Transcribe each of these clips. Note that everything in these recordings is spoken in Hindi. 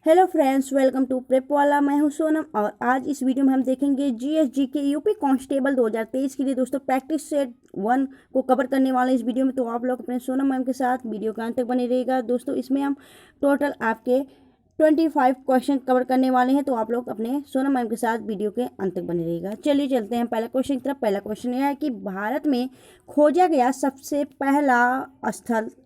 Hello friends, welcome to prep वाला। मैं हूं सोनम और आज इस वीडियो में हम देखेंगे जीएसजी के यूपी कांस्टेबल 2023 के लिए दोस्तों प्रैक्टिस सेट 1 को कवर करने वाले इस वीडियो में। तो आप लोग अपने सोनम मैम के साथ वीडियो के अंत तक बने रहिएगा। दोस्तों इसमें हम टोटल आपके 25 क्वेश्चन कवर करने वाले हैं, तो आप लोग अपने सोनम मैम के साथ वीडियो के अंत तक बने रहिएगा। चलिए चलते हैं पहला क्वेश्चन की तरफ। पहला क्वेश्चन यह है कि भारत में खोजा गया सबसे पहला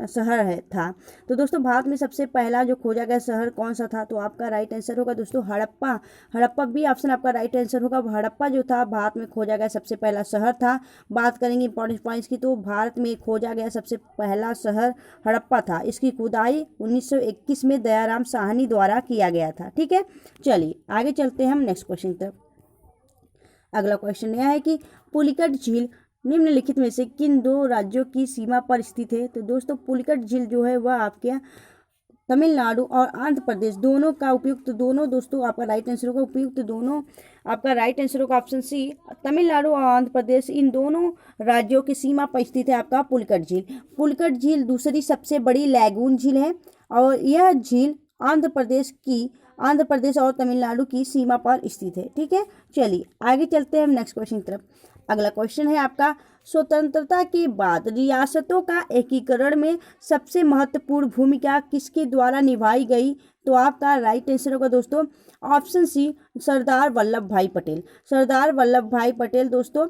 शहर था। तो दोस्तों भारत में सबसे पहला जो खोजा गया शहर कौन सा था? तो आपका राइट आंसर होगा दोस्तों हड़प्पा। हड़प्पा भी ऑप्शन आपका राइट आंसर होगा। हड़प्पा जो था भारत में खोजा गया सबसे पहला शहर था। बात करेंगे इंपॉर्टेंट पॉइंट्स की, तो भारत में खोजा गया सबसे पहला शहर हड़प्पा था। इसकी खुदाई 1921 में दयाराम साहनी द्वारा किया गया था। ठीक है, चलिए आगे चलते हैं हम नेक्स्ट क्वेश्चन की तरफ। अगला क्वेश्चन यह है कि पुलिकट झील निम्नलिखित में से किन दो राज्यों की सीमा पर स्थित है? तो दोस्तों पुलिकट झील जो है वह आपके तमिलनाडु और आंध्र प्रदेश दोनों का उपयुक्त, दोनों दोस्तों आपका राइट आंसर होगा उपयुक्त दोनों। आपका राइट आंसर होगा ऑप्शन सी, तमिलनाडु और आंध्र प्रदेश इन दोनों राज्यों की सीमा पर स्थित है आपका पुलिकट झील। पुलिकट झील दूसरी सबसे बड़ी लैगून झील है और यह झील आंध्र प्रदेश और तमिलनाडु की सीमा पर स्थित है। ठीक है, चलिए आगे चलते हैं नेक्स्ट क्वेश्चन की तरफ। अगला क्वेश्चन है आपका, स्वतंत्रता के बाद रियासतों का एकीकरण में सबसे महत्वपूर्ण भूमिका किसके द्वारा निभाई गई? तो आपका राइट आंसर होगा दोस्तों ऑप्शन सी, सरदार वल्लभ भाई पटेल। सरदार वल्लभ भाई पटेल दोस्तों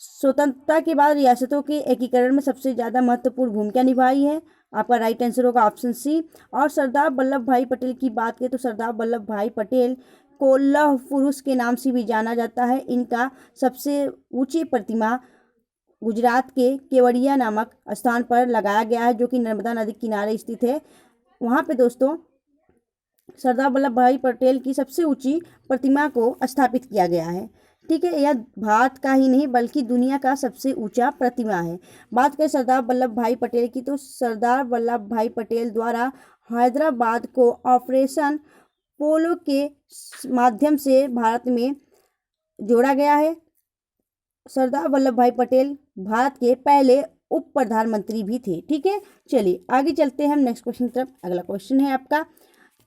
स्वतंत्रता के बाद रियासतों के एकीकरण में सबसे ज़्यादा महत्वपूर्ण भूमिका निभाई है। आपका राइट आंसर होगा ऑप्शन सी। और सरदार वल्लभ भाई पटेल की बात करें तो सरदार वल्लभ भाई पटेल को लौह पुरुष के नाम से भी जाना जाता है। इनका सबसे ऊंची प्रतिमा गुजरात के केवड़िया नामक स्थान पर लगाया गया है, जो कि नर्मदा नदी किनारे स्थित है। वहाँ पे दोस्तों सरदार वल्लभ भाई पटेल की सबसे ऊंची प्रतिमा को स्थापित किया गया है। ठीक है, यह भारत का ही नहीं बल्कि दुनिया का सबसे ऊंचा प्रतिमा है। बात करें सरदार वल्लभ भाई पटेल की, तो सरदार वल्लभ भाई पटेल द्वारा हैदराबाद को ऑपरेशन पोलो के माध्यम से भारत में जोड़ा गया है। सरदार वल्लभ भाई पटेल भारत के पहले उप प्रधानमंत्री भी थे। ठीक है, चलिए आगे चलते हैं हम नेक्स्ट क्वेश्चन की तरफ। अगला क्वेश्चन है आपका,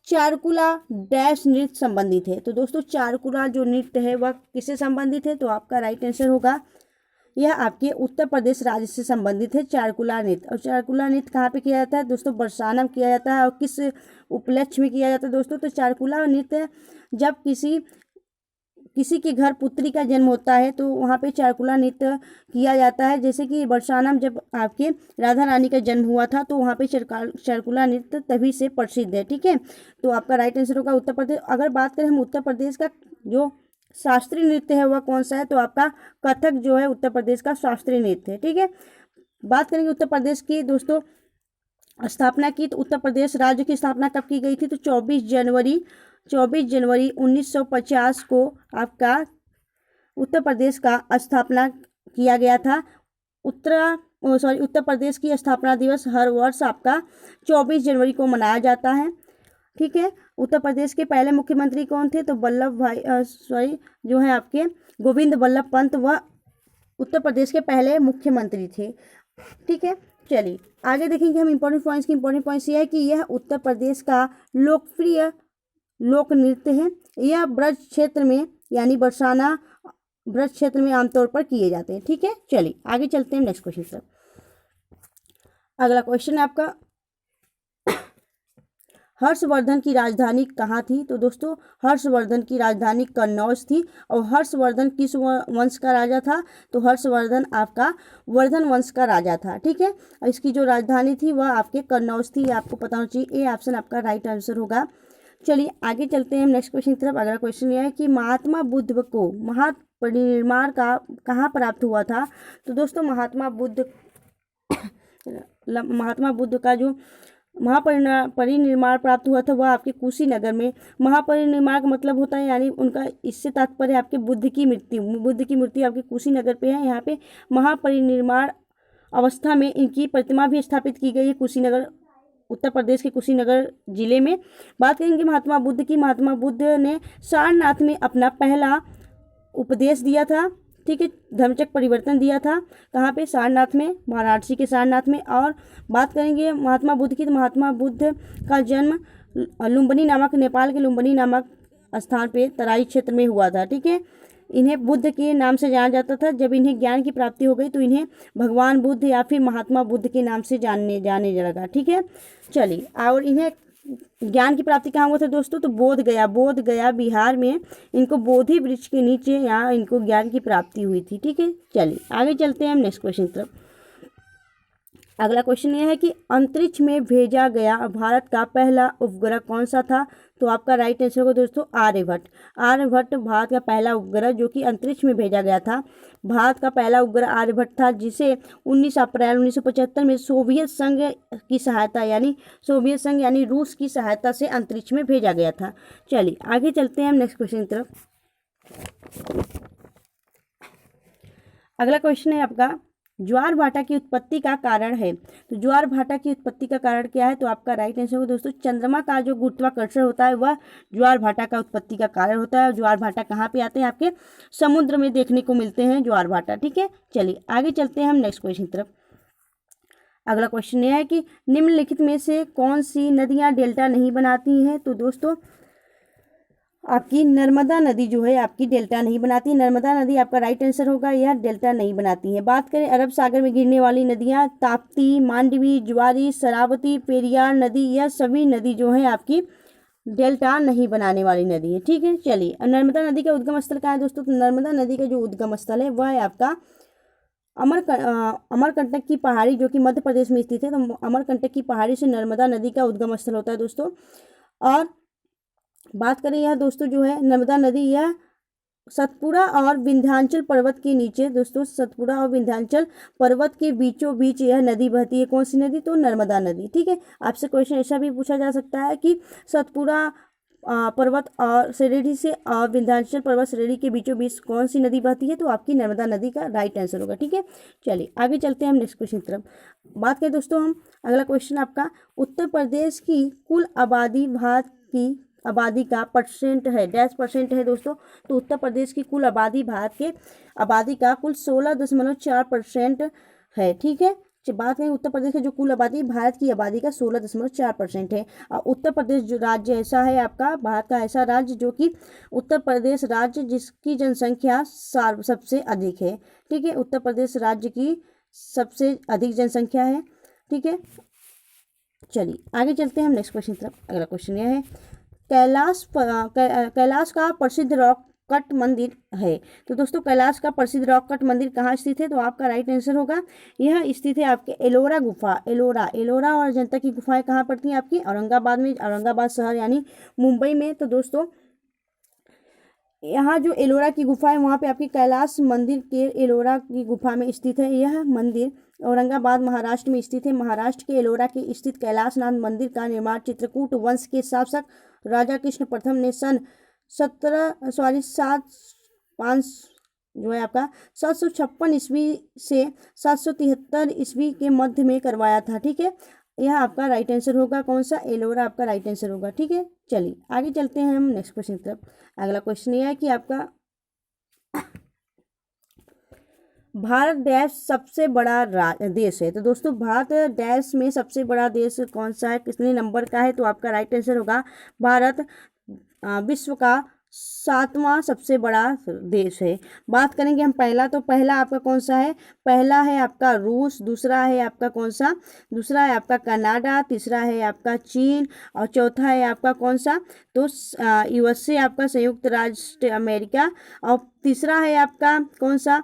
चारकुला डैश नृत्य संबंधित है? तो दोस्तों चारकुला जो नृत्य है वह किससे संबंधित है? तो आपका राइट आंसर होगा यह आपके उत्तर प्रदेश राज्य से संबंधित है चारकुला नृत्य। और चारकुला नृत्य कहाँ पे किया जाता है दोस्तों? बरसाना में किया जाता है। और किस उपलक्ष्य में किया जाता है दोस्तों? तो चारकुला नृत्य जब किसी के घर पुत्री का जन्म होता है तो वहाँ पे चारकुला नृत्य किया जाता है। जैसे कि बरसाना में जब आपके राधा रानी का जन्म हुआ था तो वहाँ पे चारकुला नृत्य तभी से प्रसिद्ध है। ठीक है, तो आपका राइट आंसर होगा उत्तर प्रदेश। अगर बात करें हम उत्तर प्रदेश का जो शास्त्रीय नृत्य है वह कौन सा है? तो आपका कथक जो है उत्तर प्रदेश का शास्त्रीय नृत्य है। ठीक है, बात करेंगे उत्तर प्रदेश की दोस्तों स्थापना की, तो उत्तर प्रदेश राज्य की स्थापना कब की गई थी? तो 24 जनवरी 1950 को आपका उत्तर प्रदेश का स्थापना किया गया था। उत्तर प्रदेश की स्थापना दिवस हर वर्ष आपका 24 जनवरी को मनाया जाता है। ठीक है, उत्तर प्रदेश के पहले मुख्यमंत्री कौन थे? तो जो है आपके गोविंद वल्लभ पंत, वह उत्तर प्रदेश के पहले मुख्यमंत्री थे। ठीक है, चलिए आगे देखेंगे हम इंपॉर्टेंट पॉइंट्स की। इंपॉर्टेंट पॉइंट्स ये है कि यह उत्तर प्रदेश का लोकप्रिय लोक नृत्य है। यह ब्रज क्षेत्र में यानी बरसाना ब्रज क्षेत्र में आमतौर पर किए जाते हैं। ठीक है, चलिए आगे चलते हैं नेक्स्ट क्वेश्चन पर। अगला क्वेश्चन है आपका, हर्षवर्धन की राजधानी कहाँ थी? तो दोस्तों हर्षवर्धन की राजधानी कन्नौज थी। और हर्षवर्धन किस वंश का राजा था? तो हर्षवर्धन आपका वर्धन वंश का राजा था। ठीक है, और इसकी जो राजधानी थी वह आपके कन्नौज थी। आपको पता होना चाहिए, ए ऑप्शन आपका राइट आंसर होगा। चलिए आगे चलते हैं नेक्स्ट क्वेश्चन की तरफ। अगला क्वेश्चन यह है कि महात्मा बुद्ध को महापरिनिर्वाण का कहाँ प्राप्त हुआ था? तो दोस्तों महात्मा बुद्ध का जो महापरिनिर्वाण प्राप्त हुआ था वह आपके कुशीनगर में। महापरिनिर्वाण का मतलब होता है यानी उनका, इससे तात्पर्य आपके बुद्ध की मूर्ति आपके कुशीनगर पे है। यहाँ पे महापरिनिर्वाण अवस्था में इनकी प्रतिमा भी स्थापित की गई है कुशीनगर, उत्तर प्रदेश के कुशीनगर जिले में। बात करेंगे महात्मा बुद्ध की। महात्मा बुद्ध ने सारनाथ में अपना पहला उपदेश दिया था। ठीक है, धर्मचक्र परिवर्तन दिया था। कहाँ पे? सारनाथ में, वाराणसी के सारनाथ में। और बात करेंगे महात्मा बुद्ध की, तो महात्मा बुद्ध का जन्म लुम्बिनी नामक, नेपाल के लुम्बिनी नामक स्थान पे तराई क्षेत्र में हुआ था। ठीक है, इन्हें बुद्ध के नाम से जाना जाता था। जब इन्हें ज्ञान की प्राप्ति हो गई तो इन्हें भगवान बुद्ध या फिर महात्मा बुद्ध के नाम से जाने लगा। ठीक है, चलिए, और इन्हें ज्ञान की प्राप्ति कहाँ हुआ था दोस्तों? तो बोध गया बिहार में इनको बोधि वृक्ष के नीचे यहाँ इनको ज्ञान की प्राप्ति हुई थी। ठीक है, चलिए आगे चलते हैं हम नेक्स्ट क्वेश्चन की तरफ। अगला क्वेश्चन यह है कि अंतरिक्ष में भेजा गया भारत का पहला उपग्रह कौन सा था? तो आपका राइट आंसर होगा दोस्तों आर्यभट्ट। आर्यभट्ट भारत का पहला उपग्रह जो कि अंतरिक्ष में भेजा गया था। भारत का पहला उपग्रह आर्यभट्ट था, जिसे 19 अप्रैल 1975 में सोवियत संघ की सहायता यानी रूस की सहायता से अंतरिक्ष में भेजा गया था। चलिए आगे चलते हैं हम नेक्स्ट क्वेश्चन की तरफ। अगला क्वेश्चन है आपका ज्वार भाटा की उत्पत्ति का कारण है। तो ज्वार भाटा की उत्पत्ति का कारण क्या है? तो आपका राइट आंसर होगा दोस्तों चंद्रमा का जो गुरुत्वाकर्षण होता है वह ज्वार भाटा का उत्पत्ति का कारण होता है। ज्वार भाटा कहाँ पे आते हैं? आपके समुद्र में देखने को मिलते हैं ज्वार भाटा। ठीक है, चलिए आगे चलते हैं हम नेक्स्ट क्वेश्चन की तरफ। अगला क्वेश्चन यह है कि निम्नलिखित में से कौन सी नदियाँ डेल्टा नहीं बनाती हैं? तो दोस्तों आपकी नर्मदा नदी जो है आपकी डेल्टा नहीं बनाती। नर्मदा नदी आपका राइट आंसर होगा, यह डेल्टा नहीं बनाती है। बात करें अरब सागर में गिरने वाली नदियां, ताप्ती, मांडवी, ज्वारी, शरावती, पेरियार नदी, यह सभी नदी जो है आपकी डेल्टा नहीं बनाने वाली नदी है। ठीक है, चलिए नर्मदा नदी का उद्गम स्थल कहाँ है दोस्तों? तो नर्मदा नदी का जो उद्गम स्थल है वह है आपका अमरकंटक की पहाड़ी जो कि मध्य प्रदेश में स्थित है। तो अमरकंटक की पहाड़ी से नर्मदा नदी का उद्गम स्थल होता है दोस्तों। और बात करें यह दोस्तों जो है नर्मदा नदी यह सतपुड़ा और विंध्याचल पर्वत के नीचे दोस्तों, सतपुड़ा और विंध्याचल पर्वत के बीचों बीच यह नदी बहती है। कौन सी नदी? तो नर्मदा नदी। ठीक है, आपसे क्वेश्चन ऐसा भी पूछा जा सकता है कि सतपुड़ा पर्वत और श्रेणी से और विंध्याचल पर्वत श्रेणी के बीचों बीच कौन सी नदी बहती है? तो आपकी नर्मदा नदी का राइट आंसर होगा। ठीक है, चलिए आगे चलते हैं हम नेक्स्ट क्वेश्चन की तरफ। बात करें दोस्तों हम, अगला क्वेश्चन आपका उत्तर प्रदेश की कुल आबादी भारत की आबादी का परसेंट है, डैश परसेंट है दोस्तों। तो उत्तर प्रदेश की कुल आबादी भारत के आबादी का कुल 16.4% है। ठीक है, बात करें उत्तर प्रदेश की जो कुल आबादी भारत की आबादी का 16.4% है। और उत्तर प्रदेश जो राज्य ऐसा है आपका भारत का ऐसा राज्य जो कि उत्तर प्रदेश राज्य जिसकी जनसंख्या सबसे अधिक है। ठीक है, उत्तर प्रदेश राज्य की सबसे अधिक जनसंख्या है। ठीक है, चलिए आगे चलते हैं हम नेक्स्ट क्वेश्चन की तरफ। अगला क्वेश्चन यह है कैलाश का प्रसिद्ध रॉक कट मंदिर है। तो दोस्तों कैलाश का प्रसिद्ध रॉक कट मंदिर कहाँ स्थित है? तो आपका राइट आंसर होगा यह स्थित है आपके एलोरा गुफा। एलोरा और अजंता की गुफाएं कहाँ पड़ती हैं? आपकी औरंगाबाद में, औरंगाबाद शहर यानी मुंबई में। तो दोस्तों यहाँ जो एलोरा की गुफा है वहाँ पे आपकी कैलाश मंदिर के एलोरा की गुफा में स्थित है। यह मंदिर औरंगाबाद महाराष्ट्र में स्थित है। महाराष्ट्र के एलोरा के स्थित कैलाशनाथ मंदिर का निर्माण चित्रकूट वंश के शासक राजा कृष्ण प्रथम ने सन 756 ईस्वी से 773 ईस्वी के मध्य में करवाया था। ठीक है, यह आपका राइट आंसर होगा। कौन सा? एलोरा आपका राइट आंसर होगा। ठीक है, चलिए आगे चलते हैं हम नेक्स्ट क्वेश्चन की तरफ। अगला क्वेश्चन यह है कि आपका भारत देश सबसे बड़ा देश है। तो दोस्तों भारत देश में सबसे बड़ा देश कौन सा है, कितने नंबर का है? तो आपका राइट आंसर होगा भारत विश्व का 7वां सबसे बड़ा देश है। बात करेंगे हम पहला, तो पहला आपका कौन सा है? पहला है आपका रूस, दूसरा है आपका कौन सा? दूसरा है आपका कनाडा, तीसरा है आपका चीन और चौथा है आपका कौन सा? तो यूएसए आपका संयुक्त राज्य अमेरिका। और तीसरा है आपका कौन सा?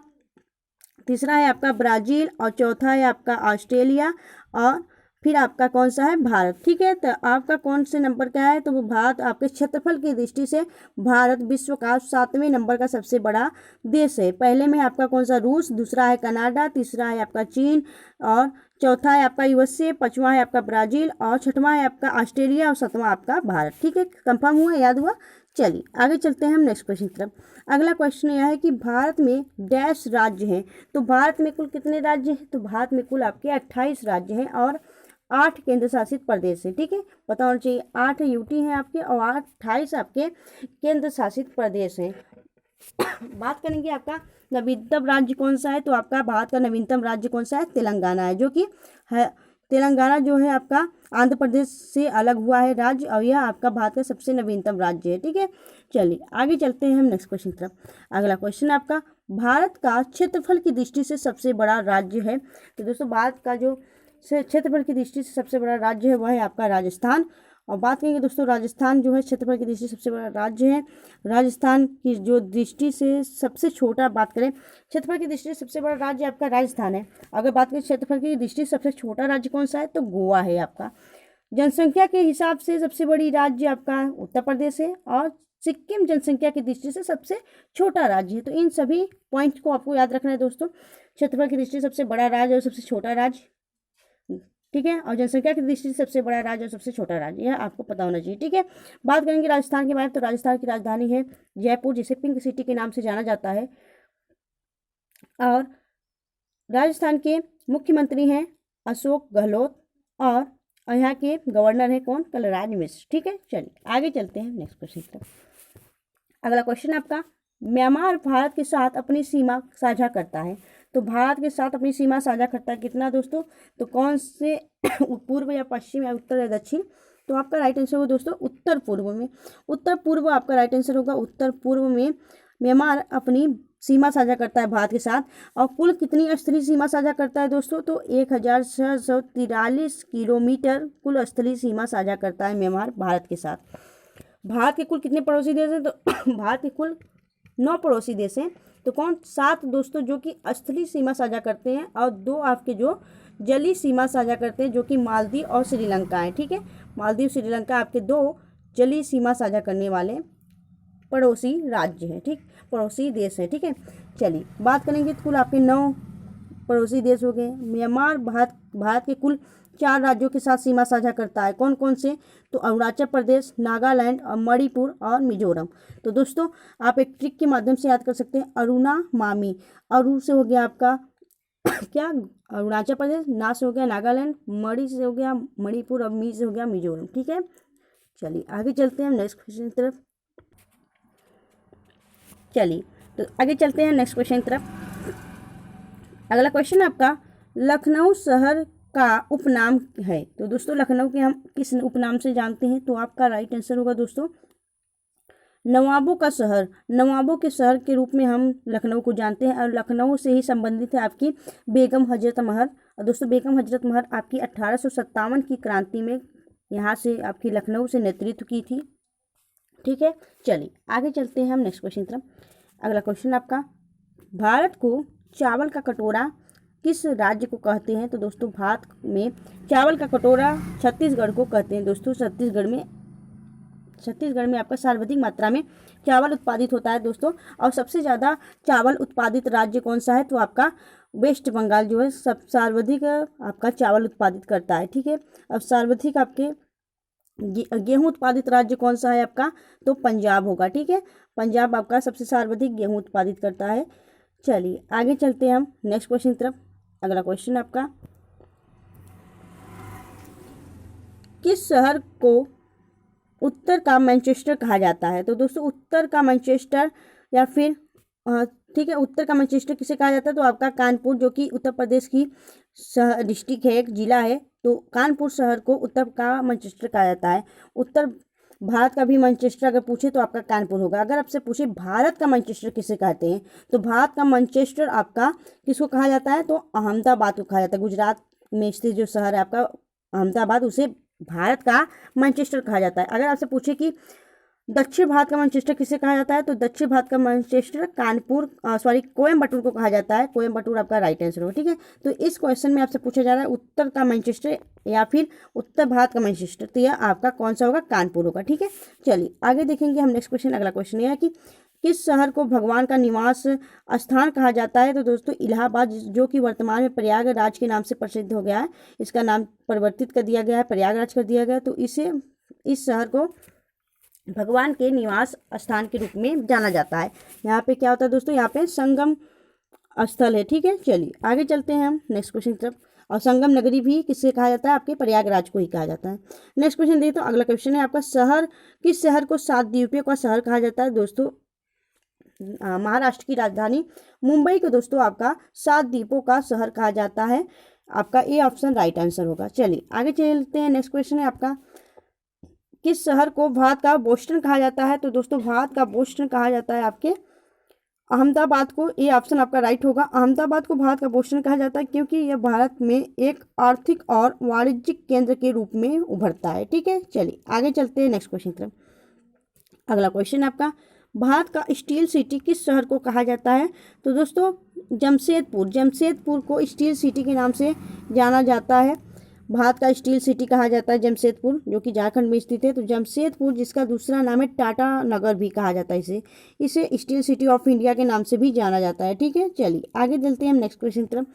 तीसरा है आपका ब्राज़ील और चौथा है आपका ऑस्ट्रेलिया और फिर आपका कौन सा है? भारत। ठीक है, तो आपका कौन से नंबर का है? तो वो भारत आपके क्षेत्रफल की दृष्टि से भारत विश्व का 7वें नंबर का सबसे बड़ा देश है। पहले में आपका कौन सा? रूस, दूसरा है कनाडा, तीसरा है आपका चीन और चौथा है आपका यूएसए, पांचवा है आपका ब्राज़ील और छठवां है आपका ऑस्ट्रेलिया और सातवां आपका भारत। ठीक है, कंफर्म हुआ, याद हुआ? चलिए आगे चलते हैं हम नेक्स्ट क्वेश्चन की तरफ। अगला क्वेश्चन यह है कि भारत में डैश राज्य हैं। तो भारत में कुल कितने राज्य हैं? तो भारत में कुल आपके 28 राज्य हैं और 8 केंद्र शासित प्रदेश है। ठीक है, पता होना चाहिए 8 यूटी हैं आपके और 28 आपके केंद्र शासित प्रदेश हैं। बात करेंगे आपका नवीनतम राज्य कौन सा है? तो आपका भारत का नवीनतम राज्य कौन सा है? तेलंगाना है, जो कि है तेलंगाना जो है आपका आंध्र प्रदेश से अलग हुआ है राज्य, और यह आपका भारत का सबसे नवीनतम राज्य है। ठीक है, चलिए आगे चलते हैं हम नेक्स्ट क्वेश्चन की तरफ। अगला क्वेश्चन आपका, भारत का क्षेत्रफल की दृष्टि से सबसे बड़ा राज्य है। तो दोस्तों भारत का जो क्षेत्रफल की दृष्टि से सबसे बड़ा राज्य है वह है आपका राजस्थान। और बात करेंगे दोस्तों, राजस्थान जो है क्षेत्रफल की दृष्टि से सबसे बड़ा राज्य है। राजस्थान की जो दृष्टि से सबसे छोटा, बात करें क्षेत्रफल की दृष्टि से सबसे बड़ा राज्य आपका राजस्थान है। अगर बात करें क्षेत्रफल की दृष्टि से सबसे छोटा राज्य कौन सा है, तो गोवा है आपका। जनसंख्या के हिसाब से सबसे बड़ी राज्य आपका उत्तर प्रदेश है, और सिक्किम जनसंख्या की दृष्टि से सबसे छोटा राज्य है। तो इन सभी पॉइंट को आपको याद रखना है दोस्तों, क्षेत्रफल की दृष्टि से सबसे बड़ा राज्य और सबसे छोटा राज्य, ठीक है, और जनसंख्या की दृष्टि से सबसे बड़ा राज्य और सबसे छोटा राज्य, यह आपको पता होना चाहिए। ठीक है, बात करेंगे राजस्थान के बारे में, तो राजस्थान की राजधानी है जयपुर, जिसे पिंक सिटी के नाम से जाना जाता है। और राजस्थान के मुख्यमंत्री हैं अशोक गहलोत, और यहाँ के गवर्नर है कौन, कलराज मिश्र। ठीक है, चलिए आगे चलते हैं नेक्स्ट क्वेश्चन की तरफ। अगला क्वेश्चन आपका, म्यांमार भारत के साथ अपनी सीमा साझा करता है। तो भारत के साथ अपनी सीमा साझा करता है कितना दोस्तों, तो कौन से पूर्व या पश्चिम या उत्तर या दक्षिण, तो आपका राइट आंसर होगा दोस्तों उत्तर पूर्व में। उत्तर पूर्व आपका राइट आंसर होगा, उत्तर पूर्व में म्यांमार अपनी सीमा साझा करता है भारत के साथ। और कुल कितनी स्थलीय सीमा साझा करता है दोस्तों, तो 1643 किलोमीटर कुल स्थलीय सीमा साझा करता है म्यांमार भारत के साथ। भारत के कुल कितने पड़ोसी देश हैं, तो भारत के कुल 9 पड़ोसी देश हैं। तो कौन, 7 दोस्तों जो कि स्थलीय सीमा साझा करते हैं, और 2 आपके जो जलीय सीमा साझा करते हैं, जो कि मालदीव और श्रीलंका है। ठीक है, मालदीव श्रीलंका आपके 2 जलीय सीमा साझा करने वाले पड़ोसी राज्य हैं। ठीक, पड़ोसी देश है। ठीक है, चलिए बात करेंगे कुल आपके 9 पड़ोसी देश हो गए। म्यांमार भारत के कुल 4 राज्यों के साथ सीमा साझा करता है। कौन कौन से, तो अरुणाचल प्रदेश, नागालैंड और मणिपुर और मिजोरम। तो दोस्तों आप एक ट्रिक के माध्यम से याद कर सकते हैं, अरुणा मामी, अरु से हो गया आपका क्या, अरुणाचल प्रदेश, ना से हो गया नागालैंड, मणि से हो गया मणिपुर, और मी से हो गया मिजोरम। ठीक है, चलिए आगे चलते हैं नेक्स्ट क्वेश्चन की तरफ। चलिए तो आगे चलते हैं नेक्स्ट क्वेश्चन की तरफ। अगला क्वेश्चन आपका, लखनऊ शहर का उपनाम है। तो दोस्तों लखनऊ के हम किस उपनाम से जानते हैं, तो आपका राइट आंसर होगा दोस्तों नवाबों का शहर। नवाबों के शहर के रूप में हम लखनऊ को जानते हैं, और लखनऊ से ही संबंधित है आपकी बेगम हजरत महल। और दोस्तों बेगम हजरत महल आपकी 1857 की क्रांति में यहाँ से आपकी लखनऊ से नेतृत्व की थी। ठीक है, चलिए आगे चलते हैं हम नेक्स्ट क्वेश्चन की तरफ। अगला क्वेश्चन आपका, भारत को चावल का कटोरा किस राज्य को कहते हैं। तो दोस्तों भारत में चावल का कटोरा छत्तीसगढ़ को कहते हैं। दोस्तों छत्तीसगढ़ में आपका सर्वाधिक मात्रा में चावल उत्पादित होता है दोस्तों। और सबसे ज़्यादा चावल उत्पादित राज्य कौन सा है, तो आपका वेस्ट बंगाल जो है सब सर्वाधिक आपका चावल उत्पादित करता है। ठीक है, अब सर्वाधिक आपके गेहूं उत्पादित राज्य कौन सा है आपका, तो पंजाब होगा। ठीक है, पंजाब आपका सबसे सर्वाधिक गेहूं उत्पादित करता है। चलिए आगे चलते हैं हम नेक्स्ट क्वेश्चन की तरफ। अगला क्वेश्चन आपका, किस शहर को उत्तर का मैनचेस्टर कहा जाता है। तो दोस्तों उत्तर का मैनचेस्टर या फिर ठीक है, उत्तर का मैनचेस्टर किसे कहा जाता है, तो आपका कानपुर, जो कि उत्तर प्रदेश की डिस्ट्रिक्ट है, एक जिला है। तो कानपुर शहर को उत्तर का मैनचेस्टर कहा जाता है। उत्तर भारत का भी मैनचेस्टर अगर पूछे तो आपका कानपुर होगा। अगर आपसे पूछे भारत का मैनचेस्टर किसे कहते हैं, तो भारत का मैनचेस्टर आपका किसको कहा जाता है, तो अहमदाबाद को कहा जाता है। गुजरात में स्थित जो शहर है आपका अहमदाबाद, उसे भारत का मैनचेस्टर कहा जाता है। अगर आपसे पूछे कि दक्षिण भारत का मैनचेस्टर किसे कहा जाता है, तो दक्षिण भारत का मैनचेस्टर कोयम्बटूर को कहा जाता है। कोयम्बटूर आपका राइट आंसर होगा। ठीक है, तो इस क्वेश्चन में आपसे पूछा जा रहा है उत्तर का मैनचेस्टर या फिर उत्तर भारत का मैनचेस्टर, तो यह आपका कौन सा होगा, कानपुर होगा। ठीक है, चलिए आगे देखेंगे हम नेक्स्ट क्वेश्चन। अगला क्वेश्चन यह है कि किस शहर को भगवान का निवास स्थान कहा जाता है। तो दोस्तों इलाहाबाद, जो कि वर्तमान में प्रयागराज के नाम से प्रसिद्ध हो गया है, इसका नाम परिवर्तित कर दिया गया है, प्रयागराज कर दिया गया। तो इस शहर को भगवान के निवास स्थान के रूप में जाना जाता है। यहाँ पे क्या होता है दोस्तों, यहाँ पे संगम स्थल है। ठीक है, चलिए आगे चलते हैं हम नेक्स्ट क्वेश्चन की तरफ। और संगम नगरी भी किससे कहा जाता है, आपके प्रयागराज को ही कहा जाता है। नेक्स्ट क्वेश्चन देखिए, तो अगला क्वेश्चन है आपका, किस शहर को 7 द्वीपों का शहर कहा जाता है। दोस्तों महाराष्ट्र की राजधानी मुंबई को दोस्तों आपका 7 द्वीपों का शहर कहा जाता है। आपका ए ऑप्शन राइट आंसर होगा। चलिए आगे चलते हैं। नेक्स्ट क्वेश्चन है आपका, किस शहर को भारत का बोस्टन कहा जाता है? तो दोस्तों भारत का बोस्टन कहा जाता है आपके अहमदाबाद को। ये ऑप्शन आपका राइट होगा। अहमदाबाद को भारत का बोस्टन कहा जाता है क्योंकि यह भारत में एक आर्थिक और वाणिज्यिक केंद्र के रूप में उभरता है। ठीक है, चलिए आगे चलते हैं नेक्स्ट क्वेश्चन की तरफ। अगला क्वेश्चन है आपका, भारत का स्टील सिटी किस शहर को कहा जाता है? तो दोस्तों जमशेदपुर को स्टील सिटी के नाम से जाना जाता है। भारत का स्टील सिटी कहा जाता है जमशेदपुर, जो कि झारखंड में स्थित है। तो जमशेदपुर, जिसका दूसरा नाम है टाटा नगर भी कहा जाता है इसे स्टील सिटी ऑफ इंडिया के नाम से भी जाना जाता है। ठीक है, चलिए आगे चलते हैं हम नेक्स्ट क्वेश्चन की तरफ।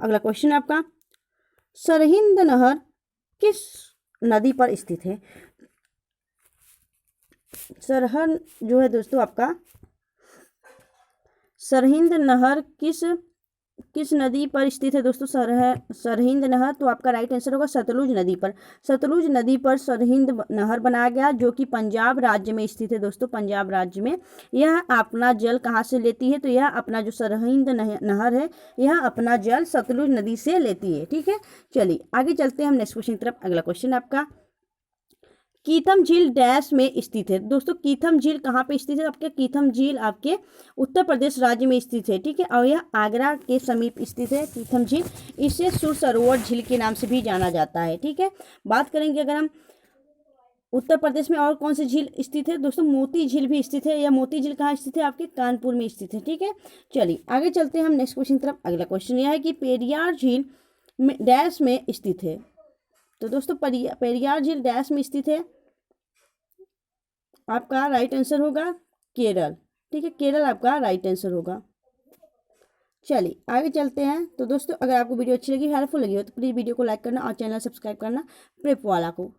अगला क्वेश्चन आपका, सरहिंद नहर किस नदी पर स्थित है? सरहद जो है दोस्तों आपका, सरहिंद नहर किस नदी पर स्थित है दोस्तों? सरहिंद नहर, तो आपका राइट आंसर होगा सतलुज नदी पर। सतलुज नदी पर सरहिंद नहर बनाया गया, जो कि पंजाब राज्य में स्थित है दोस्तों, पंजाब राज्य में। यह अपना जल कहाँ से लेती है? तो यह अपना जो सरहिंद नहर है, यह अपना जल सतलुज नदी से लेती है। ठीक है, चलिए आगे चलते हैं हम नेक्स्ट क्वेश्चन की तरफ। अगला क्वेश्चन आपका, कीथम झील डैश में स्थित है? दोस्तों कीथम झील कहाँ पे स्थित है? आपके कीथम झील आपके उत्तर प्रदेश राज्य में स्थित है। ठीक है, और यह आगरा के समीप स्थित है कीथम झील। इसे सुर सरोवर झील के नाम से भी जाना जाता है। ठीक है, बात करेंगे अगर हम उत्तर प्रदेश में और कौन सी झील स्थित है दोस्तों, मोती झील भी स्थित है। यह मोती झील कहाँ स्थित है? आपके कानपुर में स्थित है। ठीक है, चलिए आगे चलते हैं हम नेक्स्ट क्वेश्चन की तरफ। अगला क्वेश्चन यह है कि पेरियार झील डैश में स्थित है? तो दोस्तों पेरियार झील डैश में स्थित है? आपका राइट आंसर होगा केरल। ठीक है, केरल आपका राइट आंसर होगा। चलिए आगे चलते हैं। तो दोस्तों अगर आपको वीडियो अच्छी लगी, हेल्पफुल लगी हो, तो प्लीज़ वीडियो को लाइक करना और चैनल सब्सक्राइब करना प्रेप वाला को।